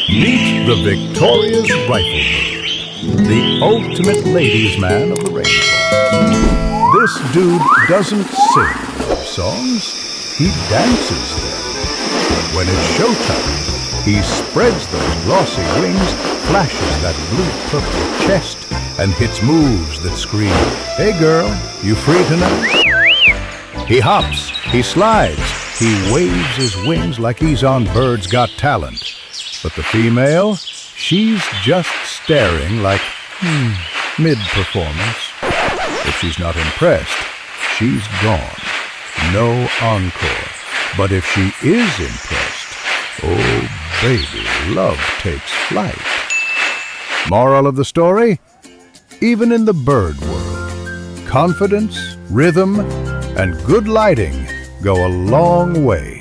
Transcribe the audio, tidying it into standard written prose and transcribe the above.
Meet the victorious riflebird, the ultimate ladies' man of the rainforest. This dude doesn't sing love songs, he dances them. When it's showtime, he spreads those glossy wings, flashes that blue-purple chest, and hits moves that scream, "Hey girl, you free tonight?" He hops, he slides, he waves his wings like he's on Bird's Got Talent. But the female, she's just staring like, mid-performance. If she's not impressed, she's gone. No encore. But if she is impressed, oh baby, love takes flight. Moral of the story? Even in the bird world, confidence, rhythm, and good lighting go a long way.